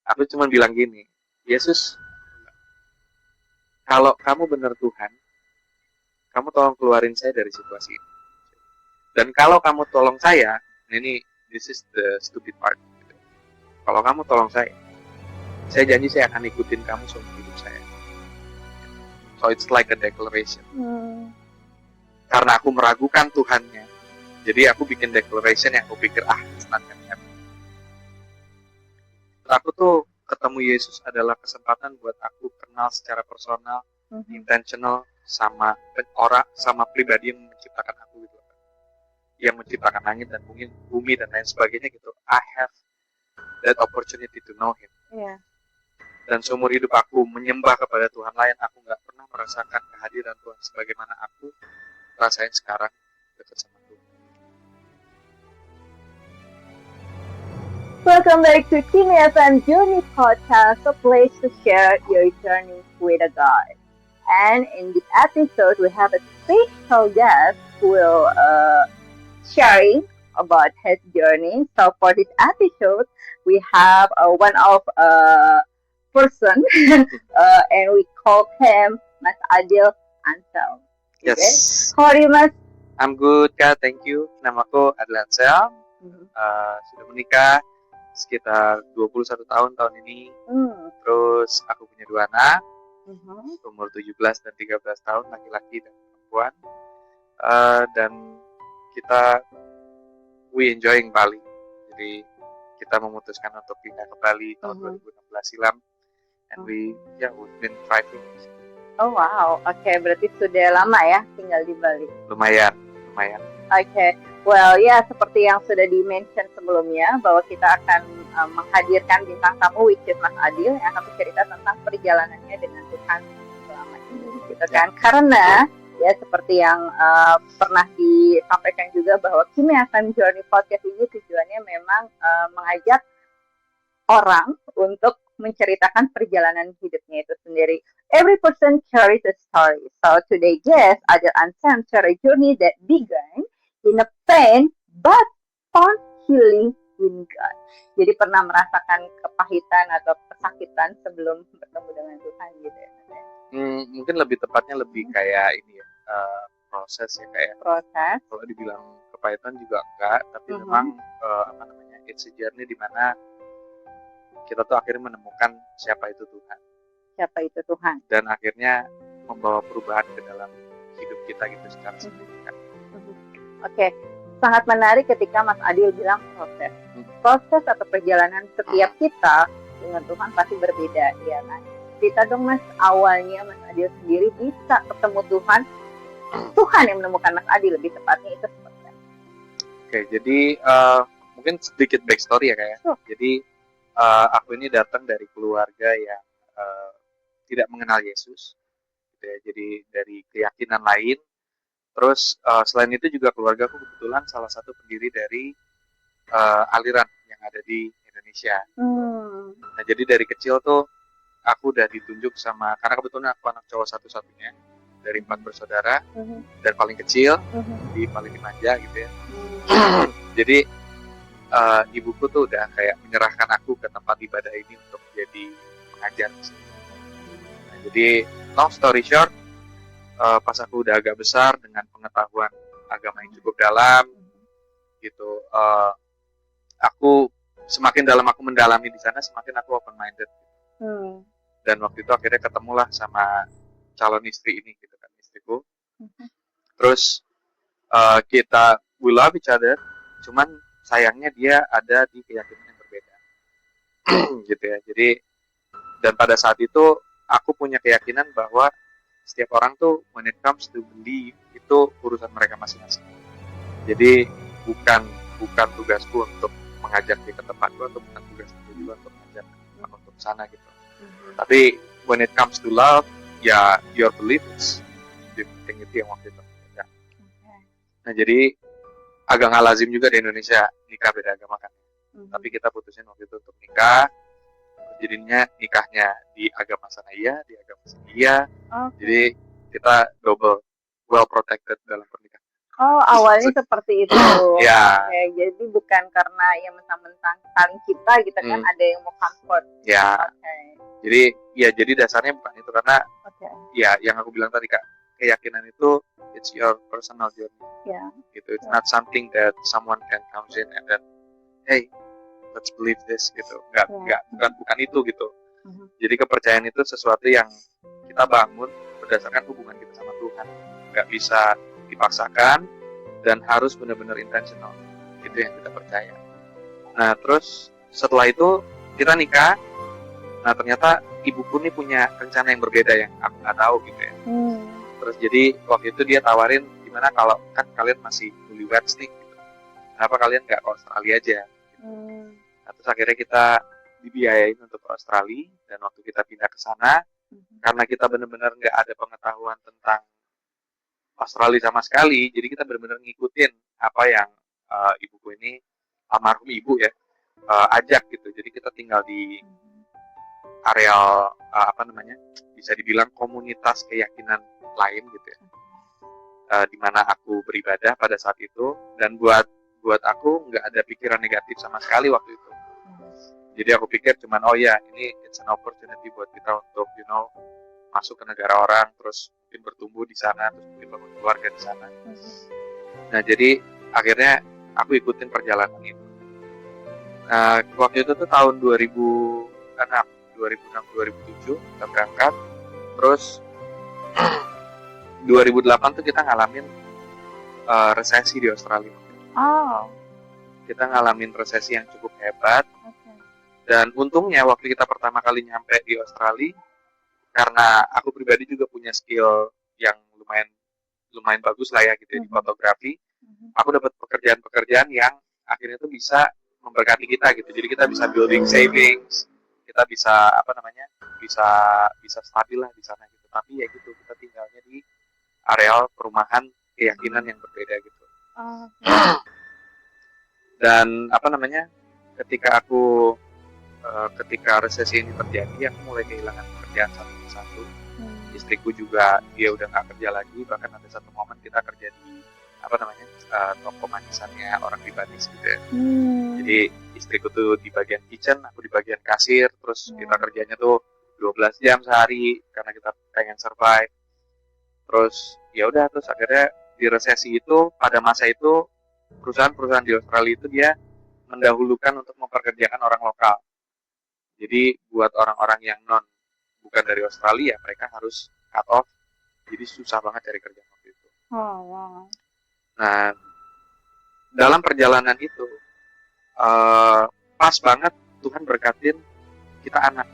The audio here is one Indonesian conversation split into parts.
Aku cuma bilang gini, Yesus, kalau kamu benar Tuhan, kamu tolong keluarin saya dari situasi ini. Dan kalau kamu tolong saya, ini this is the stupid part. Kalau kamu tolong saya janji saya akan ikutin kamu seumur hidup saya. So it's like a declaration. Karena aku meragukan Tuhannya, jadi aku bikin declaration yang aku pikir it's not gonna happen. Aku tuh ketemu Yesus adalah kesempatan buat aku kenal secara personal, intentional sama orang, sama pribadi yang menciptakan aku gitu, yang menciptakan langit dan bumi dan lain sebagainya gitu. I have that opportunity to know Him. Yeah. Dan seumur hidup aku menyembah kepada Tuhan lain, aku nggak pernah merasakan kehadiran Tuhan sebagaimana aku rasain sekarang dekat sama Tuhan. Welcome back to Kimi FM Journey Podcast, a place to share your journey with a God. And in this episode, we have a special guest who will sharing about his journey. So for this episode, we have one of person, and we call him Mas Adil Ansel. Yes. Okay? How are you, Mas? I'm good, Kak. Thank you. Namaku Adil Ansel. Sudah menikah sekitar 21 tahun ini. Terus aku punya 2 anak. Umur 17 dan 13 tahun, laki-laki dan perempuan. Dan kita we enjoying Bali. Jadi kita memutuskan untuk pindah ke Bali tahun 2016 silam. And we've been thriving. Oh wow, oke, berarti sudah lama ya tinggal di Bali. Lumayan. Oke, well ya seperti yang sudah di-mention sebelumnya bahwa kita akan menghadirkan bintang tamu which is Mas Adil yang akan bercerita tentang perjalanannya dengan Tuhan selama ini, gitu kan? Karena ya seperti yang pernah disampaikan juga bahwa Kimi FM Journey Podcast ini tujuannya memang mengajak orang untuk menceritakan perjalanan hidupnya itu sendiri. Every person carries a story. So today guest Adil Ansel share a journey that began in a pain but found healing in God. Jadi pernah merasakan kepahitan atau kesakitan sebelum bertemu dengan Tuhan gitu ya. Mungkin lebih tepatnya kayak ini ya, proses ya, kayak proses. Kalau dibilang kepahitan juga enggak, tapi memang it's a journey di mana kita tuh akhirnya menemukan siapa itu Tuhan. Dan akhirnya membawa perubahan ke dalam hidup kita gitu secara signifikan. Oke, sangat menarik ketika Mas Adil bilang proses. Proses atau perjalanan setiap kita dengan Tuhan pasti berbeda, ya kan? Cerita dong Mas, awalnya Mas Adil sendiri bisa ketemu Tuhan. Tuhan yang menemukan Mas Adil, lebih tepatnya itu seperti apa? Oke, jadi mungkin sedikit backstory ya kayak. Jadi aku ini datang dari keluarga yang tidak mengenal Yesus, gitu ya. Jadi dari keyakinan lain. Terus selain itu juga keluarga aku kebetulan salah satu pendiri dari aliran yang ada di Indonesia. Nah jadi dari kecil tuh aku udah ditunjuk karena kebetulan aku anak cowok satu-satunya dari 4 bersaudara dan paling kecil, di paling dimanja gitu ya. Jadi ibuku tuh udah kayak menyerahkan aku ke tempat ibadah ini untuk jadi pengajar. Nah, jadi long story short, pas aku udah agak besar dengan pengetahuan agama yang cukup dalam, gitu, aku semakin dalam aku mendalami di sana, semakin aku open minded. Dan waktu itu akhirnya ketemulah sama calon istri ini, gitu kan, istriku. Terus we love each other, cuman sayangnya dia ada di keyakinan yang berbeda, gitu ya. Jadi dan pada saat itu aku punya keyakinan bahwa setiap orang tuh when it comes to believe itu urusan mereka masing-masing. Jadi bukan tugasku untuk mengajak dia ke tempatku, atau bukan tugasku juga untuk mengajak untuk sana gitu. Tapi when it comes to love, ya your belief is the penting, itu yang waktu itu. Ya. Nah jadi agak nggak lazim juga di Indonesia nikah beda agama kan. Tapi kita putusin waktu itu untuk nikah. Jadinya nikahnya di agama sana iya, di agama sini iya. Jadi kita double well protected dalam pernikahan. Oh, awalnya seperti itu. Ya. Oke, jadi bukan karena yang mentang-mentang saling cinta gitu kan, ada yang mau comfort. Ya. Oke. Jadi dasarnya bukan itu, karena Oke. ya yang aku bilang tadi Kak, keyakinan itu it's your personal journey. Ya. Gitu. It's not something that someone can come in and then hey, let's believe this gitu. Bukan itu gitu. Jadi kepercayaan itu sesuatu yang kita bangun berdasarkan hubungan kita sama Tuhan. Nggak bisa dipaksakan dan harus benar-benar intentional. Itu yang kita percaya. Nah, terus setelah itu kita nikah. Nah, ternyata ibuku nih punya rencana yang berbeda yang aku nggak tahu gitu ya. Terus jadi waktu itu dia tawarin, gimana kalau kan kalian masih newlyweds nih, gitu. Kenapa kalian nggak ke Australia aja? Nah, terus akhirnya kita dibiayain untuk ke Australia, dan waktu kita pindah ke sana, karena kita benar-benar nggak ada pengetahuan tentang Australia sama sekali, jadi kita benar-benar ngikutin apa yang ibuku ini, almarhum ibu ya, ajak gitu. Jadi kita tinggal di areal bisa dibilang komunitas keyakinan lain gitu ya, di mana aku beribadah pada saat itu, dan buat aku nggak ada pikiran negatif sama sekali waktu itu. Jadi aku pikir cuman ini it's an opportunity buat kita untuk masuk ke negara orang, terus mungkin bertumbuh di sana, terus mungkin bangun keluarga di sana. Nah, jadi akhirnya aku ikutin perjalanan itu. Nah, waktu itu tuh tahun 2006-2007 kita berangkat. Terus 2008 tuh kita ngalamin resesi di Australia. Kita ngalamin resesi yang cukup hebat. Dan untungnya waktu kita pertama kali nyampe di Australia, karena aku pribadi juga punya skill yang lumayan bagus lah ya gitu ya, di fotografi. Aku dapat pekerjaan yang akhirnya tuh bisa memberkati kita gitu. Jadi kita bisa building savings, kita bisa bisa stabil lah di sana gitu. Tapi ya gitu, kita tinggalnya di areal perumahan keyakinan yang berbeda gitu. Dan ketika resesi ini terjadi, aku mulai kehilangan pekerjaan satu persatu. Istriku juga, dia udah nggak kerja lagi. Bahkan ada satu momen kita kerja di toko manisannya orang di Banis gitu ya. Jadi istriku tuh di bagian kitchen, aku di bagian kasir. Terus kita kerjanya tuh 12 jam sehari karena kita pengen survive. Terus ya udah, terus akhirnya di resesi itu, pada masa itu perusahaan-perusahaan di Australia itu dia mendahulukan untuk memperkerjakan orang lokal. Jadi buat orang-orang yang bukan dari Australia, mereka harus cut off. Jadi susah banget cari kerja waktu itu. Nah, dalam perjalanan itu pas banget Tuhan berkatin kita anak.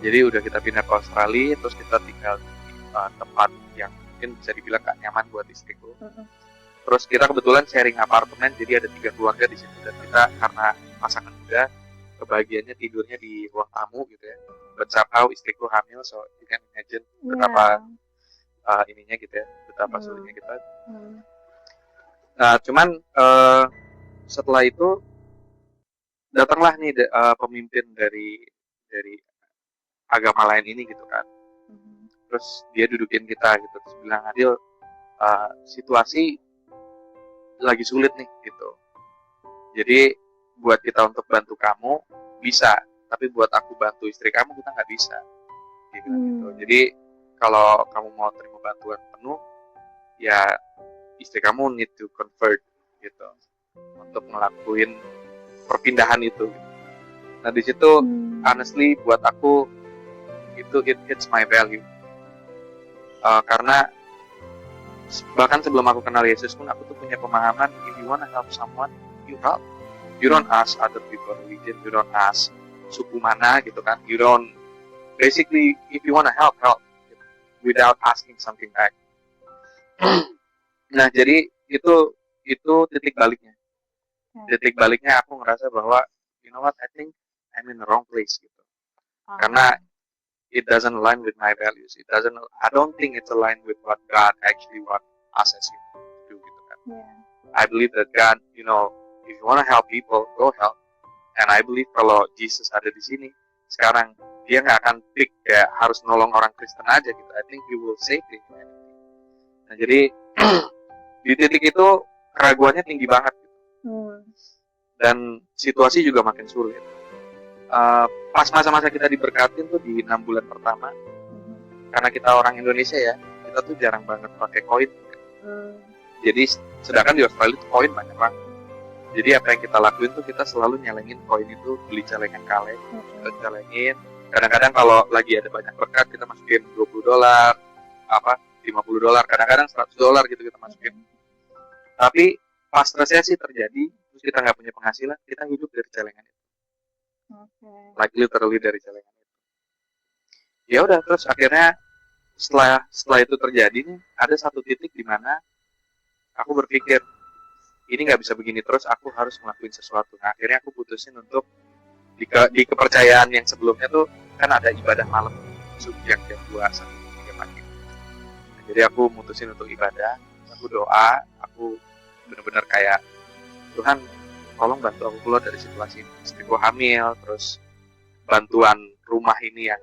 Jadi udah kita pindah ke Australia, terus kita tinggal di tempat yang mungkin bisa dibilang gak nyaman buat istriku. Terus kita kebetulan sharing apartemen, jadi ada 3 keluarga di situ, dan kita karena pasangan muda, kebahagiaannya tidurnya di ruang tamu gitu ya. But somehow istriku hamil, so you can imagine betapa ininya gitu ya, betapa sulitnya kita. Nah, cuman setelah itu datanglah nih pemimpin dari agama lain ini gitu kan. Terus dia dudukin kita gitu, terus bilang, Adil, situasi lagi sulit nih gitu. Jadi buat kita untuk bantu kamu bisa, tapi buat aku bantu istri kamu kita nggak bisa. Dia bilang gitu. Jadi kalau kamu mau terima bantuan penuh, ya istri kamu need to convert gitu untuk ngelakuin perpindahan itu. Nah di situ honestly buat aku itu it hits my value. Karena bahkan sebelum aku kenal Yesus pun aku tuh punya pemahaman, if you wanna help someone, you help. You don't ask other people religion, you don't ask suku mana gitu kan. You don't, basically if you wanna help without asking something back. Nah jadi itu titik baliknya. Titik baliknya aku ngerasa bahwa you know what, I think I'm in the wrong place gitu. Karena it doesn't align with my values. I don't think it's aligned with what God actually want us as humans to do gitu kan. I believe that God, if you want to help people, go help. And I believe kalau Jesus ada di sini sekarang, dia nggak akan pick kayak harus nolong orang Kristen aja gitu. I think he will save humanity. Nah jadi Di titik itu keraguannya tinggi banget gitu. Dan situasi juga makin sulit. Pas masa-masa kita diberkatin tuh di 6 bulan pertama, karena kita orang Indonesia ya, kita tuh jarang banget pakai koin. Jadi sedangkan di Australia tuh koin banyak banget. Jadi apa yang kita lakuin tuh kita selalu nyelengin koin itu, beli celengan kaleng, kita celengin. Kadang-kadang kalau lagi ada banyak berkat kita masukin $20, $50, kadang-kadang $100 gitu kita masukin. Tapi pas resesi terjadi, terus kita nggak punya penghasilan, kita hidup dari celengan itu. Like literally dari celengan itu. Ya udah, terus akhirnya setelah itu terjadi nih, ada satu titik di mana aku berpikir ini nggak bisa begini terus, aku harus ngelakuin sesuatu. Nah, akhirnya aku putusin untuk di kepercayaan yang sebelumnya tuh kan ada ibadah malam yang jam 2 sampai 3 pagi. Nah, jadi aku mutusin untuk ibadah, aku doa, aku benar-benar kayak Tuhan tolong bantu aku keluar dari situasi ini. Istriku hamil, terus bantuan rumah ini yang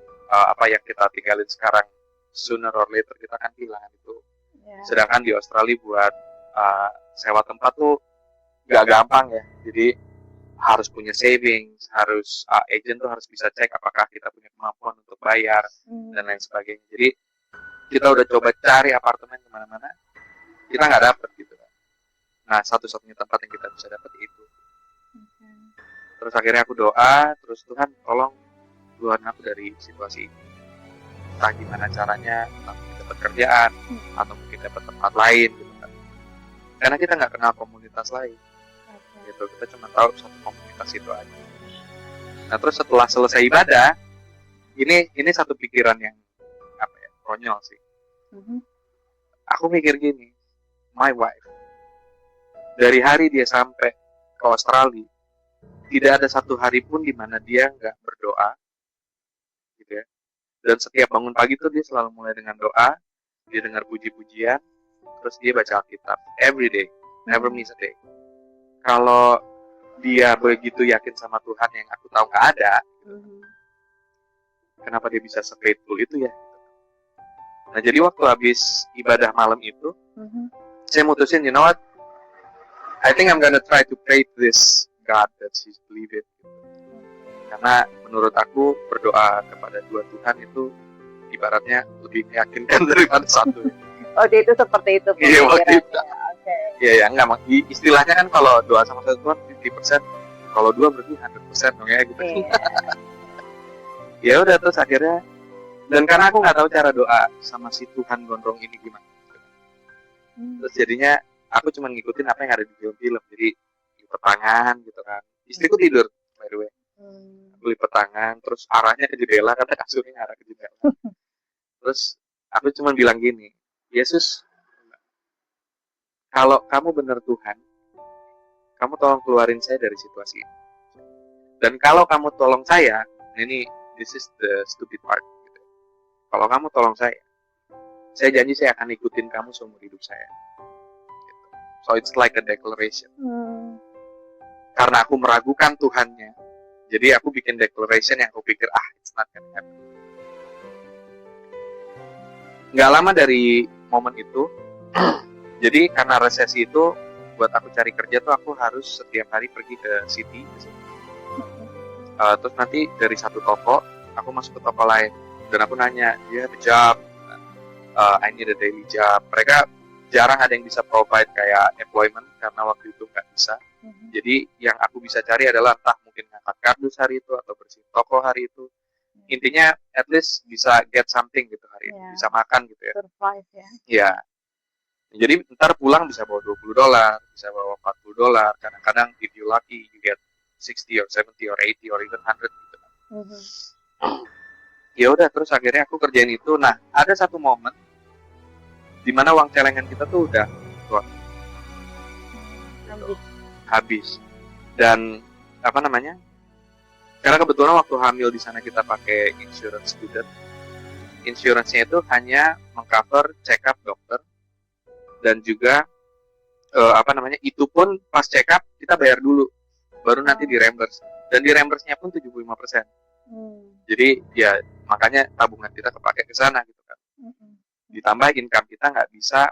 yang kita tinggalin sekarang sooner or later kita akan kehilangan itu. Sedangkan di Australia buat sewa tempat tuh gak gampang ya. Jadi harus punya savings, harus agent tuh harus bisa cek apakah kita punya kemampuan untuk bayar dan lain sebagainya. Jadi kita udah coba cari apartemen kemana-mana, kita nggak dapet gitu. Nah, satu-satunya tempat yang kita bisa dapat itu. Terus akhirnya aku doa, terus Tuhan tolong keluarin aku dari situasi ini. Entah gimana caranya, entah mungkin dapat kerjaan, atau mungkin dapat tempat lain gitu kan. Karena kita nggak kenal komunitas lain. Gitu, kita cuma tahu satu komunitas itu aja. Nah, terus setelah selesai ibadah, ini satu pikiran yang konyol sih. Aku mikir gini, my wife, dari hari dia sampai ke Australia, tidak ada satu hari pun di mana dia nggak berdoa, gitu ya. Dan setiap bangun pagi tuh dia selalu mulai dengan doa, dia dengar puji-pujian, terus dia baca Alkitab every day, never miss a day. Kalau dia begitu yakin sama Tuhan yang aku tahu nggak ada, kenapa dia bisa se-faithful itu ya? Nah, jadi waktu habis ibadah malam itu, saya mutusin, you know what? I think I'm gonna try to pray to this God that she's believe it. Karena menurut aku berdoa kepada dua Tuhan itu ibaratnya lebih meyakinkan daripada satu. Waktu itu seperti itu. Iya, waktu itu. Iya, ya, enggak. Istilahnya kan kalau doa sama satu Tuhan 50%, kalau dua berarti 100% dong ya gitu. Ya udah, terus akhirnya, dan karena aku nggak tahu cara doa sama si Tuhan gondrong ini gimana. Terus jadinya aku cuma ngikutin apa yang ada di film-film. Jadi lipat tangan gitu kan. Istriku tidur, by the way. Aku lipat tangan, terus arahnya ke jendela, kata kasurnya arah ke jendela. Terus aku cuma bilang gini, Yesus, kalau kamu benar Tuhan, kamu tolong keluarin saya dari situasi ini. Dan kalau kamu tolong saya, this is the stupid part. Gitu. Kalau kamu tolong saya janji saya akan ikutin kamu seumur hidup saya. Gitu. So it's like a declaration. Karena aku meragukan Tuhannya, jadi aku bikin declaration yang aku pikir, it's not gonna happen. Nggak lama dari momen itu, jadi karena resesi itu, buat aku cari kerja tuh aku harus setiap hari pergi ke city. Terus nanti dari satu toko, aku masuk ke toko lain. Dan aku nanya, do you have a job? I need a daily job. Mereka jarang ada yang bisa provide kayak employment, karena waktu itu nggak bisa. Jadi yang aku bisa cari adalah entah mungkin ngangkat kardus hari itu, atau bersihin toko hari itu. Intinya at least bisa get something gitu hari ini, bisa makan gitu ya. Survive ya. Iya. Jadi ntar pulang bisa bawa $20, bisa bawa $40. Kadang-kadang if you lucky you get 60 or 70 or 80 or even 100 gitu. Ya udah, terus akhirnya aku kerjain itu. Nah, ada satu momen di mana uang celengan kita tuh udah habis. Dan karena kebetulan waktu hamil di sana kita pakai insurance student. Insurance-nya itu hanya mengcover check up dokter dan juga itu pun pas check up kita bayar dulu, baru nanti di reimburse. Dan di reimburse-nya pun 75%. Jadi ya makanya tabungan kita kepake ke sana gitu kan. Ditambah income kita nggak bisa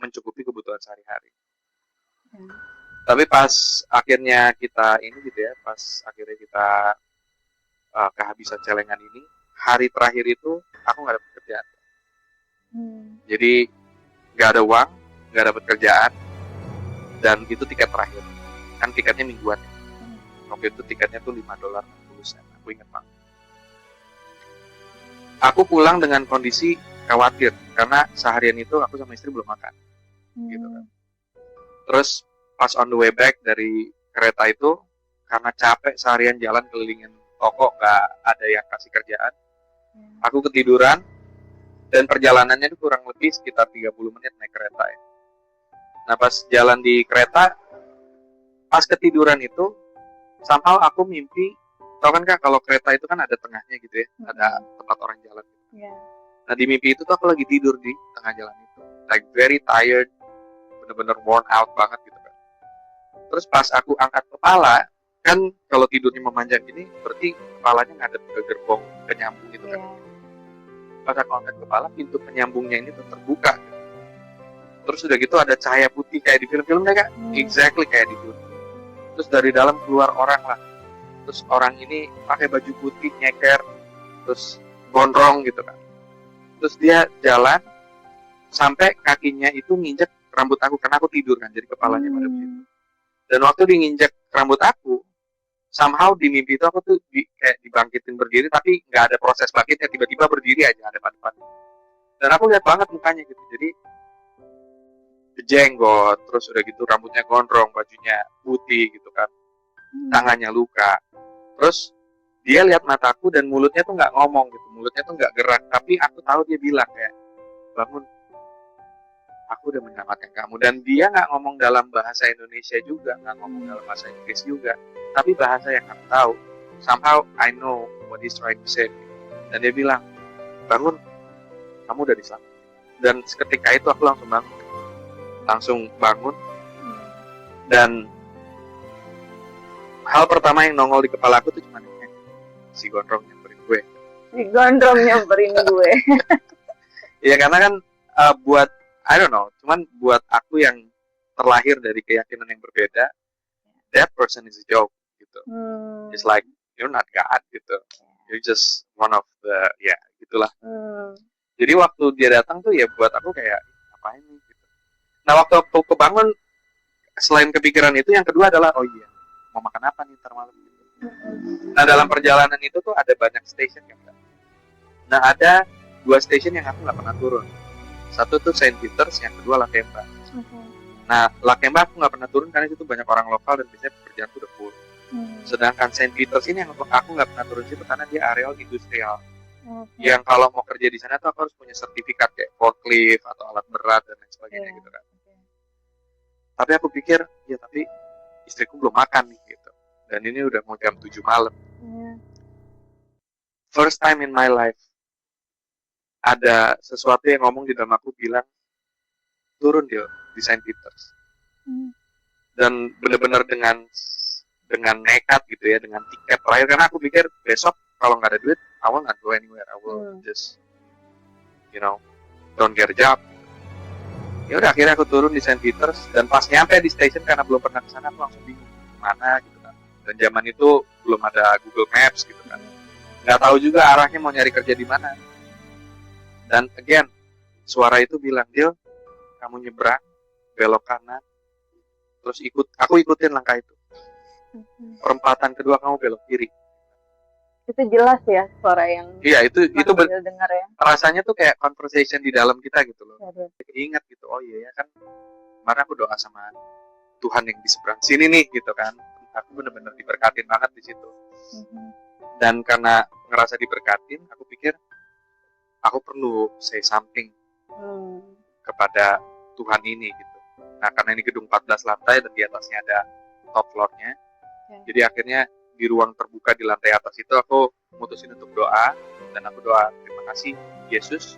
mencukupi kebutuhan sehari-hari. Tapi pas akhirnya kita ini gitu ya, pas akhirnya kita kehabisan celengan ini, hari terakhir itu aku nggak dapet kerjaan. Jadi nggak ada uang, nggak dapet kerjaan, dan itu tiket terakhir. Kan tiketnya mingguan. Waktu itu tiketnya tuh $5.60. Aku ingat banget. Aku pulang dengan kondisi khawatir karena seharian itu aku sama istri belum makan. Gitu kan. Terus pas on the way back dari kereta itu, karena capek seharian jalan kelilingin toko, gak ada yang kasih kerjaan, aku ketiduran, dan perjalanannya itu kurang lebih sekitar 30 menit naik kereta ya. Nah pas jalan di kereta, pas ketiduran itu, somehow aku mimpi, tau kan Kak, kalau kereta itu kan ada tengahnya gitu ya, ada tempat orang jalan gitu. Nah di mimpi itu tuh aku lagi tidur di tengah jalan itu, like very tired, bener-bener worn out banget gitu kan. Terus pas aku angkat kepala, kan kalau tidurnya memanjang gini, berarti kepalanya ngadep ke gerbong penyambung gitu kan. Pas aku angkat kepala, pintu penyambungnya ini tuh terbuka. Terus udah gitu ada cahaya putih kayak di film-film ya Kak, exactly kayak di film. Terus dari dalam keluar orang lah. Terus orang ini pakai baju putih, nyeker, terus gondrong gitu kan. Terus dia jalan sampai kakinya itu nginjek rambut aku, karena aku tidur kan, jadi kepalanya pada begitu. Dan waktu dia nginjek rambut aku, somehow di mimpi itu aku tuh kayak dibangkitin berdiri, tapi nggak ada proses bangkitnya, tiba-tiba berdiri aja ada depan. Dan aku lihat banget mukanya gitu, jadi jenggot, terus udah gitu rambutnya gondrong, bajunya putih gitu kan, tangannya luka. Terus dia lihat mataku dan mulutnya tuh nggak ngomong gitu, mulutnya tuh nggak gerak, tapi aku tahu dia bilang kayak, bangun, aku udah menyelamatkan kamu. Dan dia nggak ngomong dalam bahasa Indonesia juga, nggak ngomong dalam bahasa Inggris juga, tapi bahasa yang aku tahu. Somehow I know what he's trying to say. Dan dia bilang, bangun, kamu udah diselamatkan. Dan seketika itu aku langsung bangun. Dan hal pertama yang nongol di kepala aku tuh cuma si gondrong nyamperin gue. Ya karena kan buat I don't know, cuman buat aku yang terlahir dari keyakinan yang berbeda, that person is a joke gitu. It's like you're not God gitu. You're just one of the gitulah. Jadi waktu dia datang tuh ya buat aku kayak ngapain nih gitu. Nah waktu aku kebangun, selain kepikiran itu, yang kedua adalah oh iya, mau makan apa nih ntar malam gitu. Nah dalam perjalanan itu tuh ada banyak station kan. Nah ada 2 station yang aku nggak pernah turun. Satu tuh Saint Peters, yang kedua Lakemba. Nah Lakemba aku nggak pernah turun karena itu banyak orang lokal dan biasanya pekerjaan tuh udah full. Sedangkan Saint Peters ini yang aku nggak pernah turun situ karena dia areal industrial. Yang kalau mau kerja di sana tuh aku harus punya sertifikat kayak forklift atau alat berat dan lain sebagainya gitu kan. Tapi aku pikir ya tapi istriku belum makan nih gitu. Dan ini udah mau jam 7 malam. First time in my life ada sesuatu yang ngomong di dalam aku bilang, turun dia di Saint Peters. Dan benar-benar dengan nekat gitu ya, dengan tiket terakhir, karena aku pikir besok kalau nggak ada duit, I will not go anywhere, I will just don't get a job. Ya udah akhirnya aku turun di Saint Peters, dan pas nyampe di station karena belum pernah kesana, aku langsung bingung mana gitu kan. Dan zaman itu belum ada Google Maps gitu kan, nggak tahu juga arahnya mau nyari kerja di mana. Dan again, suara itu bilang, Dil, kamu nyebrang, belok kanan, terus aku ikutin langkah itu. Perempatan kedua kamu belok kiri. Itu jelas ya suara yang itu dengar ya. Rasanya tuh kayak conversation di dalam kita gitu loh. Ingat gitu, oh iya kan, kemarin aku doa sama Tuhan yang di seberang sini nih gitu kan. Aku bener-bener diberkatin banget di situ. Dan karena ngerasa diberkatin, aku pikir aku perlu say something kepada Tuhan ini gitu. Nah karena ini gedung 14 lantai dan di atasnya ada top floor-nya, jadi akhirnya di ruang terbuka di lantai atas itu aku mutusin untuk doa, dan aku doa, terima kasih Yesus,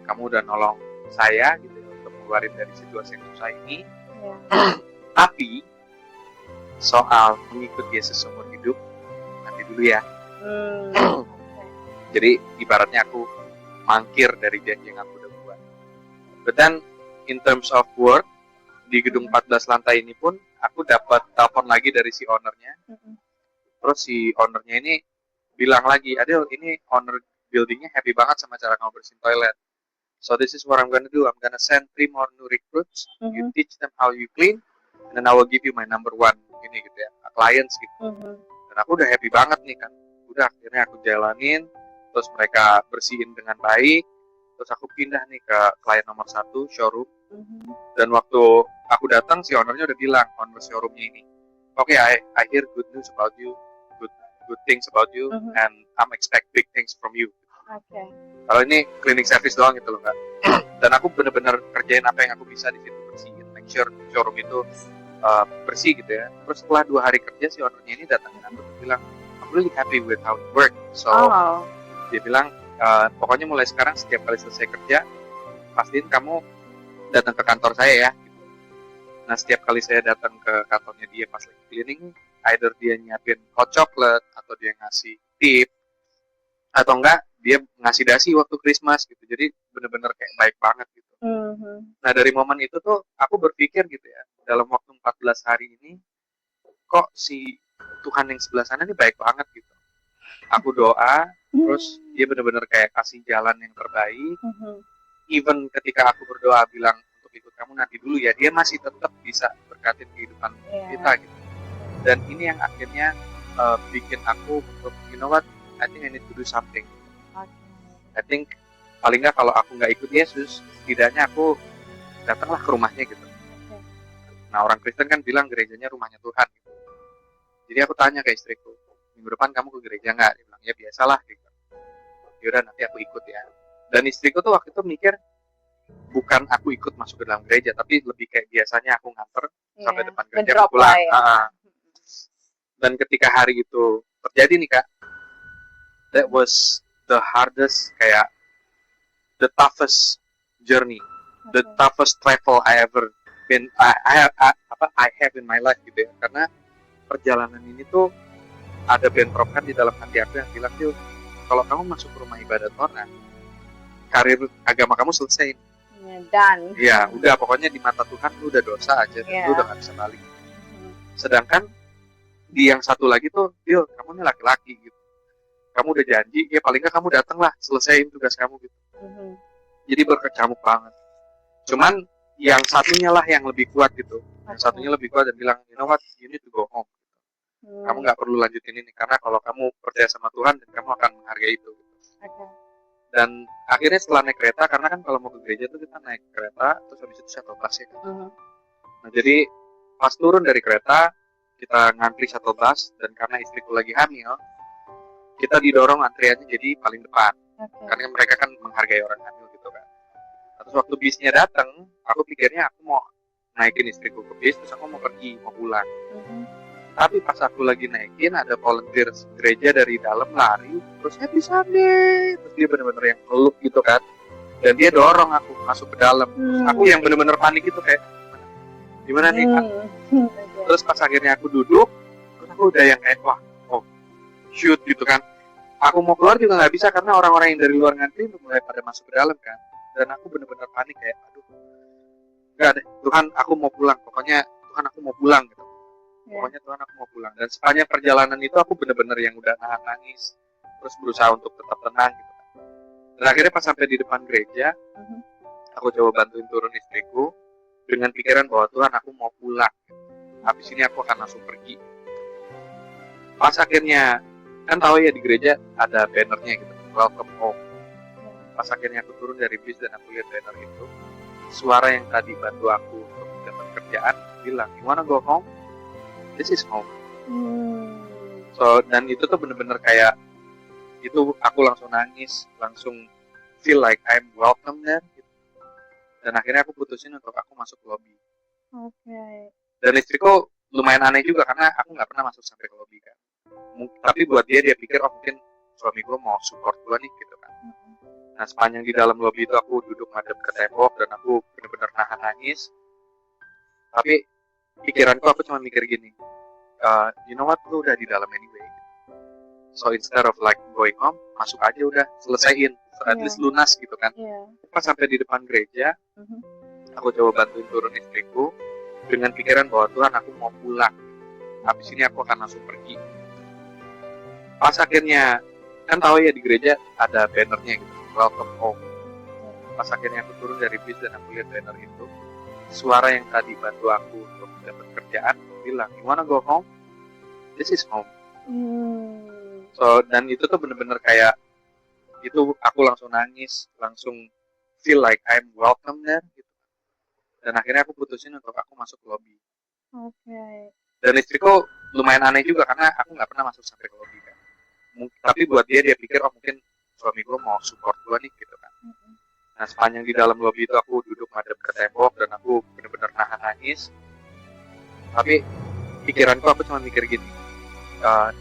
kamu udah nolong saya gitu untuk mengeluarin dari situasi yang susah ini. Tapi soal mengikut Yesus seumur hidup nanti dulu ya. Jadi ibaratnya aku mangkir dari janji yang aku udah buat. But then in terms of work di gedung 14 lantai ini pun aku dapat telepon lagi dari si ownernya. Terus si ownernya ini bilang lagi, Adil, ini owner buildingnya happy banget sama cara kamu bersihin toilet. So this is what I'm gonna do. I'm gonna send 3 more new recruits. You teach them how you clean, and then I will give you my number 1 ini gitu ya, clients gitu. Dan aku udah happy banget nih kan. Udah akhirnya aku jalanin, terus mereka bersihin dengan baik. Terus aku pindah nih ke klien nomor 1 showroom. Dan waktu aku datang si ownernya udah bilang, owner showroomnya ini, okay, I hear good news about you, good things about you, and I'm expect big things from you. Okay. Kalau ini cleaning service doang gitu loh kan. Dan aku bener-bener kerjain apa yang aku bisa di situ, bersihin, make sure showroom itu bersih gitu ya. Terus setelah 2 hari kerja si ownernya ini datangin aku dan bilang, I'm really happy with how it work. So dia bilang, pokoknya mulai sekarang setiap kali selesai kerja, pastiin kamu datang ke kantor saya ya. Nah setiap kali saya datang ke kantornya dia pas lagi cleaning, either dia nyiapin hot chocolate atau dia ngasih tip, atau enggak dia ngasih dasi waktu Christmas gitu. Jadi bener-bener kayak baik banget gitu. Nah dari momen itu tuh aku berpikir gitu ya, dalam waktu 14 hari ini kok si Tuhan yang sebelah sana ini baik banget gitu. Aku doa, terus dia bener-bener kayak kasih jalan yang terbaik. Even ketika aku berdoa bilang untuk ikut kamu nanti dulu ya, dia masih tetap bisa berkatin kehidupan kita gitu. Dan ini yang akhirnya bikin aku untuk, you know what, I think I need to do something. I think paling nggak kalau aku nggak ikut Yesus, setidaknya aku datanglah ke rumahnya gitu. Nah orang Kristen kan bilang gerejanya rumahnya Tuhan gitu. Jadi aku tanya ke istriku, minggu depan kamu ke gereja nggak? Dia bilang ya biasalah gitu. Yaudah nanti aku ikut ya. Dan istriku tuh waktu itu mikir bukan aku ikut masuk ke dalam gereja, tapi lebih kayak biasanya aku nganter sampai depan gereja aku pulang. Dan ketika hari itu terjadi nih Kak, that was the hardest, kayak the toughest journey, the toughest travel I ever been, I have in my life gitu ya. Karena perjalanan ini tuh ada bentrokan di dalam hati aku yang bilang, Dil, kalau kamu masuk ke rumah ibadat orang, karir agama kamu selesai. Dan ya udah, pokoknya di mata Tuhan lu udah dosa aja, dan lu udah gak bisa balik. Sedangkan di yang satu lagi tuh, Dil, kamu ini laki-laki gitu, kamu udah janji, ya paling nggak kamu datang lah, selesaiin tugas kamu gitu. Jadi berkecamuk banget. Cuman yang satunya lah yang lebih kuat gitu. Yang satunya lebih kuat dan bilang, you know what, you need to go home. Kamu nggak perlu lanjutin ini, karena kalau kamu percaya sama Tuhan, dan kamu akan menghargai itu. Dan akhirnya setelah naik kereta, karena kan kalau mau ke gereja tuh kita naik kereta, terus habis itu shuttle bus ya kan. Nah jadi pas turun dari kereta, kita ngantri shuttle bus, dan karena istriku lagi hamil, kita didorong antriannya jadi paling depan. Karena mereka kan menghargai orang hamil gitu kan. Terus waktu bisnya datang, aku pikirnya aku mau naikin istriku ke bis, terus aku mau pergi, mau pulang. Tapi pas aku lagi naikin, ada volunteer gereja dari dalam lari, terus Happy Sunday, terus dia bener-bener yang peluk gitu kan. Dan dia dorong aku masuk ke dalam. Terus aku yang bener-bener panik gitu kayak, gimana nih kan? Terus pas akhirnya aku duduk, terus aku udah yang kayak, wah, shoot gitu kan. Aku mau keluar juga nggak bisa karena orang-orang yang dari luar ngantri mulai pada masuk ke dalam kan. Dan aku bener-bener panik kayak, aduh, nggak deh, Tuhan aku mau pulang. Pokoknya Tuhan aku mau pulang gitu. Pokoknya Tuhan aku mau pulang. Dan sepanjang perjalanan itu aku bener-bener yang udah nahan nangis, terus berusaha untuk tetap tenang gitu kan. Dan akhirnya pas sampai di depan gereja, aku coba bantuin turun istriku dengan pikiran bahwa Tuhan aku mau pulang. Habis ini aku akan langsung pergi. Pas akhirnya, kan tahu ya di gereja ada bannernya gitu, welcome home. Pas akhirnya aku turun dari bis dan aku lihat banner itu, suara yang tadi bantu aku untuk dapat kerjaan bilang, you wanna go home? This is home. So, dan itu tuh bener-bener kayak, itu aku langsung nangis, langsung feel like I'm welcome there gitu. Dan akhirnya aku putusin untuk aku masuk lobby. Dan istriku lumayan aneh juga karena aku nggak pernah masuk sampai ke lobby kan. Tapi buat dia pikir, oh mungkin suami gue mau support gue nih gitu kan. Nah sepanjang di dalam lobby itu aku duduk ngadep ke tembok dan aku benar-benar nahan nangis. Tapi pikiranku aku cuma mikir gini, you know what, lu udah di dalam anyway. So instead of like going home, masuk aja udah, selesaiin. So at least lunas gitu kan. Pas sampai di depan gereja, Aku coba bantuin turun istriku dengan pikiran bahwa Tuhan, aku mau pulang. Habis ini aku akan langsung pergi. Pas akhirnya, kan tahu ya di gereja ada bannernya gitu, welcome home. Pas akhirnya aku turun dari bis dan aku lihat banner itu, suara yang tadi bantu aku untuk dapat kerjaan bilang, you wanna go home? This is home. So, dan itu tuh bener-bener kayak, itu aku langsung nangis, langsung feel like I'm welcome there gitu. Dan akhirnya aku putusin untuk aku masuk lobby. Dan istriku lumayan aneh juga karena aku nggak pernah masuk sampai ke lobby kan. Tapi buat dia pikir, oh mungkin suami gue mau support gue nih gitu kan. Nah sepanjang di dalam lobby itu aku duduk madep ke tembok dan aku bener-bener nahan nangis. Tapi pikiranku aku cuma mikir gini,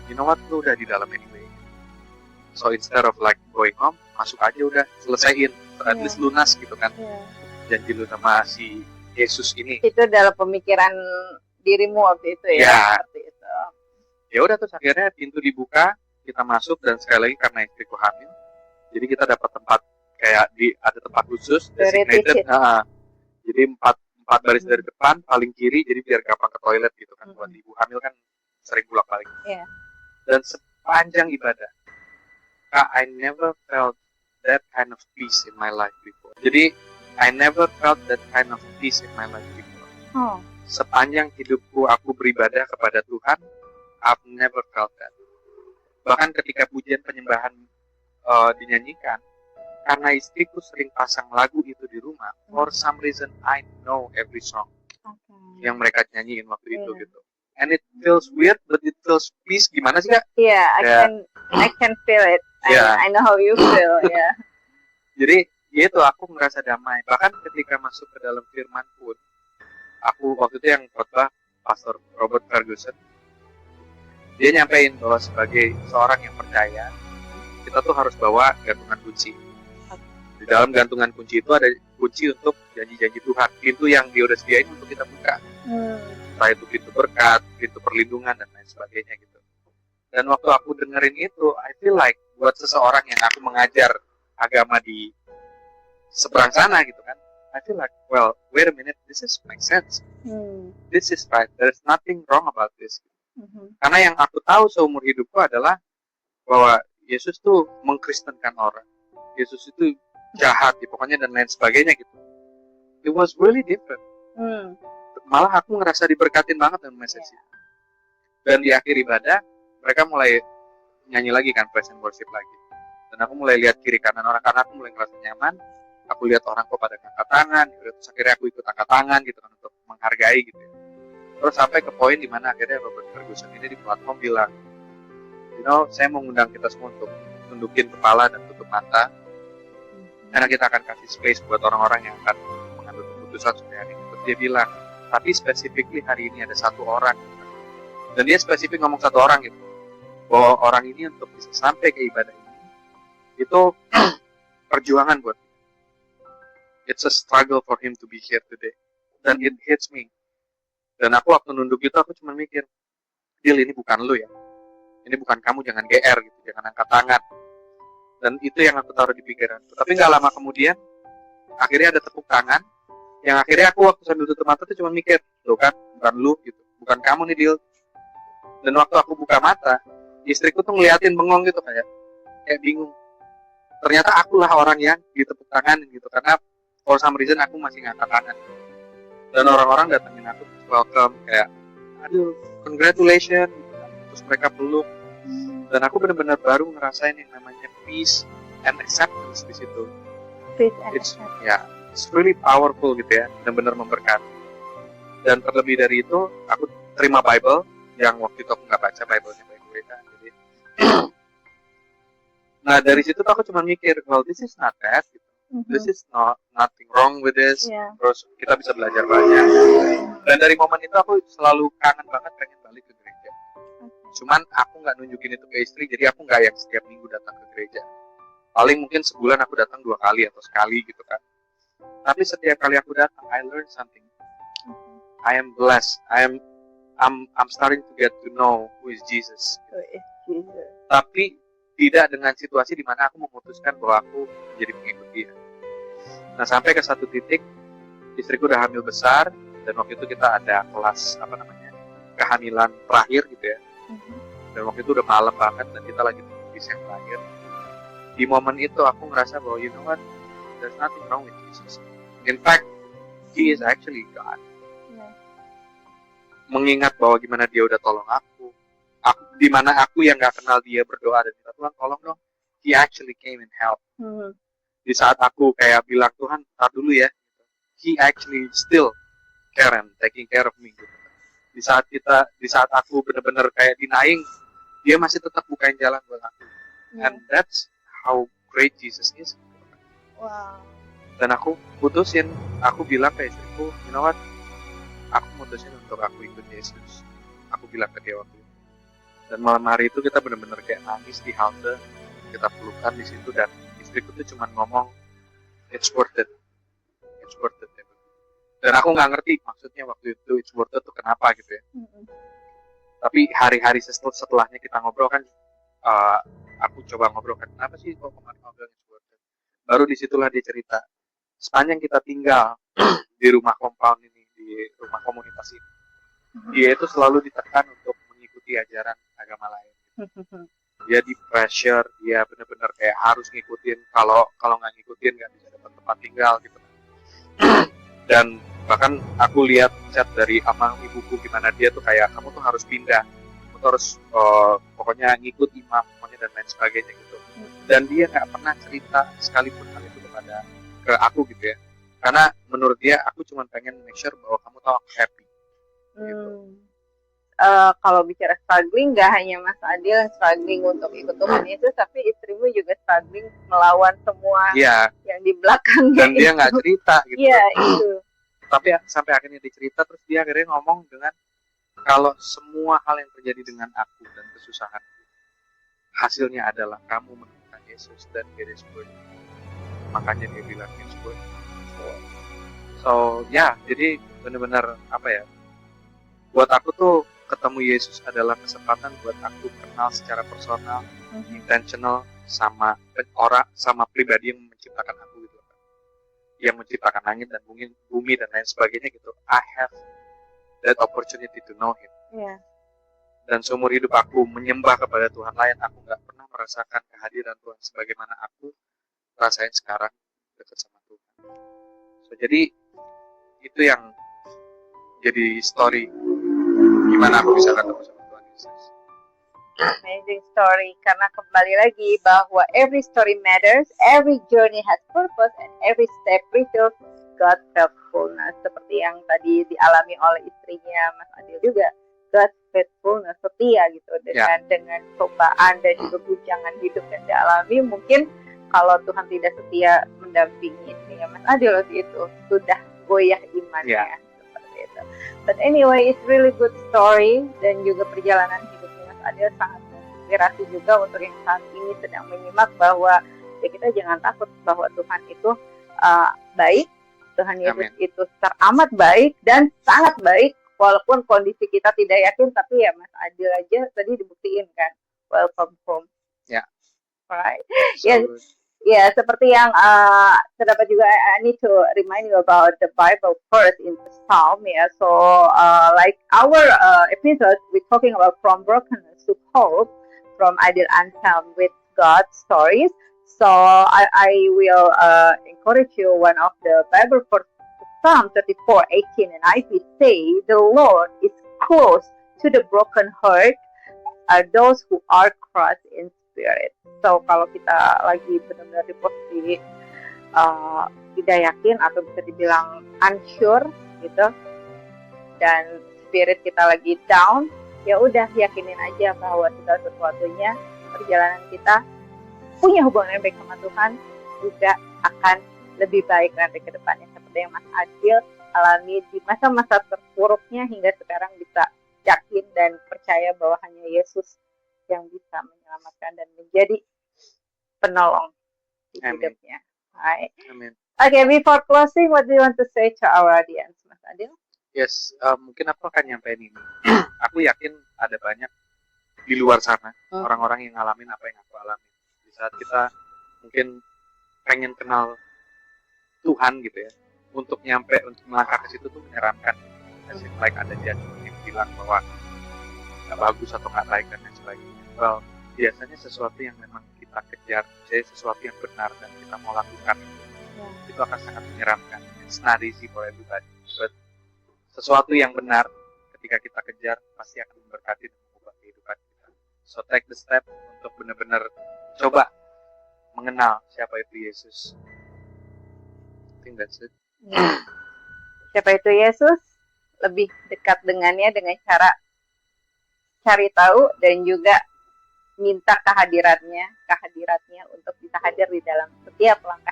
you know what, lu udah di dalam anyway. So instead of like going home, masuk aja udah, selesaiin, at least lunas gitu kan. Janji lu sama si Yesus ini. Itu dalam pemikiran dirimu waktu itu ya. Seperti itu. Ya udah, terus akhirnya pintu dibuka, kita masuk, dan sekali lagi karena istriku hamil, jadi kita dapat tempat kayak ada tempat khusus designated. Jadi empat baris dari depan, paling kiri, jadi biar gampang ke toilet gitu kan. Buat ibu hamil kan sering bolak-balik. Dan sepanjang ibadah, I never felt that kind of peace in my life before. Jadi I never felt that kind of peace in my life before. Sepanjang hidupku aku beribadah kepada Tuhan, I've never felt that. Bahkan ketika pujian penyembahan dinyanyikan, karena istriku sering pasang lagu itu di rumah, for some reason I know every song yang mereka nyanyiin waktu itu gitu. And it feels weird, but it feels peace. Gimana sih Kak? I can feel it. I know how you feel. Jadi ya itu, aku merasa damai. Bahkan ketika masuk ke dalam firman pun, aku waktu itu yang khotbah Pastor Robert Ferguson, dia nyampein bahwa sebagai seorang yang percaya, kita tuh harus bawa gantungan kunci. Di dalam gantungan kunci itu ada kunci untuk janji-janji Tuhan, pintu yang dia udah sediain untuk kita buka. Entah itu pintu berkat, pintu perlindungan, dan lain sebagainya gitu. Dan waktu aku dengerin itu, I feel like buat seseorang yang aku mengajar agama di seberang sana gitu kan, I feel like, well, wait a minute, this is make sense. This is right. There's nothing wrong about this. Karena yang aku tahu seumur hidupku adalah bahwa Yesus tuh mengkristenkan orang. Yesus itu jahat, ya, pokoknya, dan lain sebagainya gitu. It was really different. Malah aku ngerasa diberkatin banget dengan message itu. Dan di akhir ibadah, mereka mulai nyanyi lagi kan, praise and worship lagi. Dan aku mulai lihat kiri kanan orang, karena aku mulai ngerasa nyaman. Aku lihat orang kok pada angkat tangan, terus akhirnya aku ikut angkat tangan gitu kan, untuk menghargai gitu ya. Terus sampai ke poin dimana akhirnya Robert Ferguson ini di platform bilang, you know, saya mengundang kita semua untuk tundukin kepala dan tutup mata, karena kita akan kasih space buat orang-orang yang akan mengambil keputusan sore hari ini. Terus dia bilang, tapi specifically hari ini ada satu orang, dan dia spesifik ngomong satu orang gitu, bahwa orang ini untuk bisa sampai ke ibadah ini, itu perjuangan buat dia. It's a struggle for him to be here today. Dan it hits me. Dan aku waktu nunduk itu, aku cuma mikir, Dil, ini bukan lu ya, ini bukan kamu, jangan GR gitu, jangan angkat tangan. Dan itu yang aku taruh di pikiran. Tapi gak lama kemudian, akhirnya ada tepuk tangan, yang akhirnya aku waktu sambil tutup mata tuh cuma mikir, tuh kan, bukan lu gitu, bukan kamu nih Dil. Dan waktu aku buka mata, istriku tuh ngeliatin bengong gitu, kayak bingung. Ternyata akulah orang yang ditepuk tangan gitu, karena for some reason aku masih ngangkat tangan. Dan orang-orang datangin aku, welcome, kayak, aduh, congratulations, terus mereka peluk. Dan aku benar-benar baru ngerasain yang namanya peace and acceptance di situ. Peace and acceptance. Ya, it's really powerful gitu ya, benar-benar memberkati. Dan terlebih dari itu, aku terima Bible, yang waktu itu aku nggak baca Bible-nya baik mereka. Jadi, nah dari situ tuh aku cuma mikir, well, this is not bad gitu. This is nothing wrong with this. Terus kita bisa belajar banyak. Dan dari momen itu aku selalu kangen banget pengen balik ke gereja. Cuman aku nggak nunjukin itu ke istri, jadi aku nggak yang setiap minggu datang ke gereja. Paling mungkin sebulan aku datang 2 kali atau sekali gitu kan. Tapi setiap kali aku datang, I learn something. I am blessed. I'm starting to get to know who is Jesus. Tapi tidak dengan situasi di mana aku memutuskan bahwa aku menjadi pengikut dia. Nah sampai ke satu titik, istriku udah hamil besar, dan waktu itu kita ada kelas kehamilan terakhir gitu ya. Dan waktu itu udah malam banget dan kita lagi tunggu bis yang terakhir. Di momen itu aku ngerasa bahwa you know what, there's nothing wrong with Jesus. In fact, He is actually God. Mengingat bahwa gimana Dia udah tolong aku di mana aku yang nggak kenal Dia berdoa dan minta Tuhan tolong dong, He actually came and help. Di saat aku kayak bilang Tuhan tar dulu ya, He actually still care and taking care of me gitu. Di saat aku benar-benar kayak denying, Dia masih tetap bukain jalan buat aku. And that's how great Jesus is. Wow. Dan aku bilang ke istriku, you know what, aku mutusin untuk aku ikut Yesus. Aku bilang ke dia waktu itu. Dan malam hari itu kita benar-benar kayak nangis di halte, kita pelukan di situ, dan istriku tuh cuma ngomong, it's worth it. Dan aku nggak ngerti maksudnya waktu itu it's worth it tuh kenapa gitu ya. Tapi hari-hari setelahnya kita ngobrol kan, aku coba ngobrol kan, kenapa sih kok kemarin ngobrol it's worth it. Baru disitulah dia cerita, sepanjang kita tinggal di rumah compound ini, di rumah komunitas ini, dia itu selalu ditekan untuk mengikuti ajaran agama lain. Dia di pressure, dia benar-benar kayak harus ngikutin, kalau nggak ngikutin nggak bisa dapat tempat tinggal gitu. Dan bahkan aku lihat chat dari ama ibuku gimana dia tuh kayak, kamu tuh harus pindah, kamu tuh harus pokoknya ngikut imam pokoknya dan lain sebagainya gitu. Dan dia nggak pernah cerita sekalipun hal itu ke aku gitu ya, karena menurut dia aku cuma pengen make sure bahwa kamu tahu aku happy gitu. Kalau bicara struggling, nggak hanya Mas Adil yang struggling untuk ikut Tuhan Yesus, tapi istrimu juga struggling melawan semua yang di belakangnya. Dan dia nggak cerita gitu. Iya, itu. Tapi sampai akhirnya dia cerita, terus dia akhirnya ngomong dengan, kalau semua hal yang terjadi dengan aku dan kesusahan, hasilnya adalah kamu menemukan Yesus dan it is worth it. Makanya dia bilang it's worth it. So jadi benar-benar buat aku tuh ketemu Yesus adalah kesempatan buat aku kenal secara personal, intentional sama pribadi yang menciptakan aku gitu, yang menciptakan langit dan bumi dan lain sebagainya gitu. I have that opportunity to know Him. Dan seumur hidup aku menyembah kepada Tuhan lain, aku nggak pernah merasakan kehadiran Tuhan sebagaimana aku rasain sekarang dekat sama Tuhan. So jadi itu yang jadi story gimana aku bisa ketemu sama Tuhan Yesus. Amazing story, karena kembali lagi bahwa every story matters, every journey has purpose, and every step reveals God's faithfulness. Seperti yang tadi dialami oleh istrinya Mas Adil juga, God's faithfulness, setia gitu, dengan cobaan dan juga guncangan hidup yang dialami. Mungkin kalau Tuhan tidak setia mendampingi istrinya Mas Adil waktu itu, sudah goyah imannya. But anyway, it's really good story, dan juga perjalanan hidupnya Mas Adil sangat menginspirasi juga untuk yang saat ini sedang menyimak, bahwa ya kita jangan takut bahwa Tuhan itu baik, Tuhan Yesus itu teramat baik dan sangat baik, walaupun kondisi kita tidak yakin, tapi ya Mas Adil aja tadi dibuktiin kan, welcome home. Right. Ya, seperti yang terdapat juga, I need to remind you about the Bible verse in the Psalm. So, like our episode, we're talking about from brokenness to hope, from Adil Anselm with God stories. So, I will encourage you one of the Bible verse, Psalm 34:18, and I will say, the Lord is close to the broken heart, those who are crushed in spirit. So kalau kita lagi benar-benar di posisi tidak yakin atau bisa dibilang unsure gitu, dan spirit kita lagi down, ya udah yakinin aja bahwa segala sesuatunya, perjalanan kita punya hubungan yang baik sama Tuhan juga akan lebih baik nanti ke depannya, seperti yang Mas Adil alami di masa-masa terpuruknya hingga sekarang bisa yakin dan percaya bahwa hanya Yesus yang bisa menyelamatkan dan menjadi penolong di hidupnya. Right. Okay, before closing, what do you want to say to our audience, Mas Adil? Yes, mungkin aku akan nyampein ini. Aku yakin ada banyak di luar sana orang-orang yang ngalamin apa yang aku alami. Di saat kita mungkin pengen kenal Tuhan gitu ya, untuk melangkah ke situ tuh menyeramkan. Like ada judgment yang bilang bahwa nggak bagus atau nggak baik dan lain sebagainya. Well, biasanya sesuatu yang memang kita kejar, jadi sesuatu yang benar dan kita mau lakukan itu akan sangat menyeramkan. It's not easy for everybody, but sesuatu yang benar ketika kita kejar pasti akan memberkati dan mengubah kehidupan kita. So take the step untuk benar-benar coba mengenal siapa itu Yesus. I think that's it. Siapa itu Yesus? Lebih dekat dengannya dengan cara cari tahu dan juga minta kehadiratnya untuk bisa hadir di dalam setiap langkah